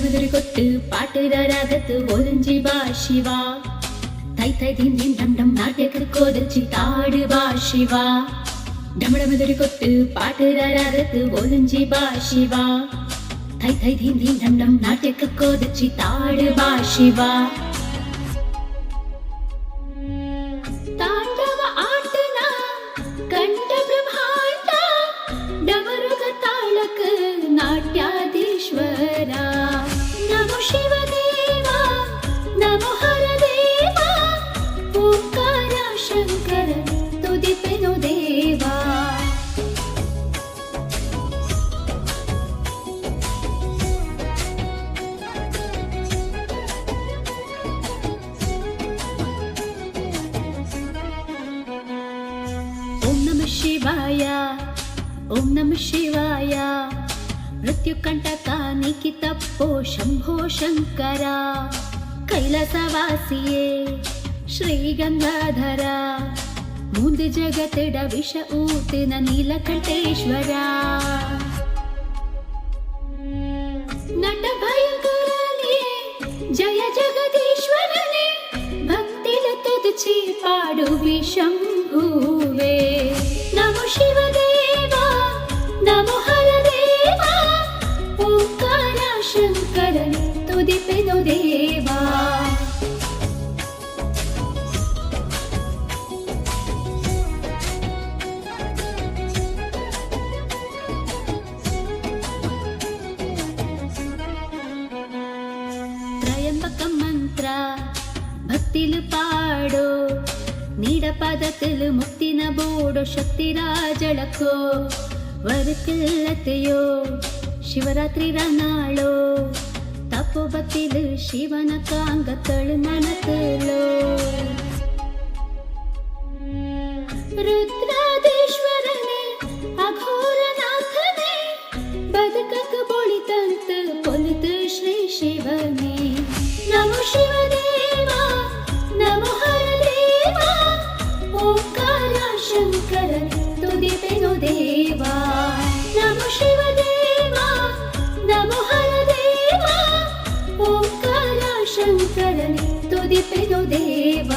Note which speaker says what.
Speaker 1: ಡಮಡಮದುರಿ ಕೊಟ್ಟು ಪಾಟರ ರಾಗತ್ತು ಒಲಂಜಿ ಬಾ ಶಿವ ತೈ ತೈ ದಿನ್ ದಿನ್ ಡಮ್ ಡಮ್ ನಾಟ್ಯಕ್ಕೆ ಕೋದಚ್ಚಿ ತಾಡು ಬಾ ಶಿವ ಡಮಡಮದುರಿ ಕೊಟ್ಟು ಪಾಟರ ರಾಗತ್ತು ಒಲಂಜಿ ಬಾ ಶಿವ ತೈ ತೈ ದಿನ್ ದಿನ್ ಡಮ್ ಡಮ್ ನಾಟ್ಯಕ್ಕೆ ಕೋದಚ್ಚಿ ತಾಡು ಬಾ ಶಿವ ತಾಂಡವ ಆಟನ ಕಂಡ ಬ್ರಹ್ಮಾಂಡ ಡಮರುಗ ತಾಳಕ ನಾಟ್ಯಾಧೀಶ್ವರ ನಮೋ ಶಿವದೇವ ನಮೋ ಹರದೇವ ಓಂಕಾರ ಶಂಕರ ತುದಿಪೆನು ದೇವ ಓಂ ನಮಃ ಶಿವಾಯ ಓಂ ನಮಃ ಶಿವಾಯ ಮೃತ್ಯುಕಂಟಕ ನಿಖಿತಪ್ಪೋ ಶಂಭೋ ಶಂಕರ ಕೈಲಾಸವಾಸಿಯೇ ಶ್ರೀ ಗಂಗಾಧರ ಮುಂದೆ ಜಗತ್ತಿಡ ವಿಷ ಊತಿನ ನೀಲಕಂಠೇಶ್ವರ ನಟ ಭಯಂಕರನೇ ಜಯ ಜಗದೀಶ್ವರನೇ ಭಕ್ತಿಲ ತುದಚಿ ಪಾಡುವಿ ಶಂಭುವೇ ನಮೋ ಶಿವದೇವ ನಮೋ ಹರದೇವ ಓಂಕಾರ ಶಂಕರನೇ ತುದಿಪೆನು ದೇವ ತ್ರಯಂಬಕ ಮಂತ್ರ ಭಕ್ತಿಲು ಪಾಡೋ ನೀಡ ಪದತಿಲು ಮುಕ್ತಿನ ಬೋಡೋ ಶಕ್ತಿ ರಾಜಳಕೋ ವರಕಿಲ್ಲತೆಯೋ ಶಿವರಾತ್ರಿ ರಣಾಳೋ ತಪೋ ಬತ್ತಿಲು ಶಿವನ ಕಾಂಗತಳು ಮನತಲೋ ರುದ್ರಾದೇಶ್ವರನೇ ಅಘೋರನಾಥನೇ ಬದುಕಕ ಬೋಳಿತಂತ ಪೊಲಿತ ಶ್ರೀ ಶಿವನೇ ನಮೋ ಶಿವದೇವ ನಮೋ ಹರದೇವ ಓಂಕಾರ ಶಂಕರನೇ ತುದಿಪೆನು ದೇವ ನಮೋ ಶಿವದೇವ ನಮೋ ಹರದೇವ ಓಂಕಾರ ಶಂಕರನೇ ತುದಿಪೆನು ದೇವ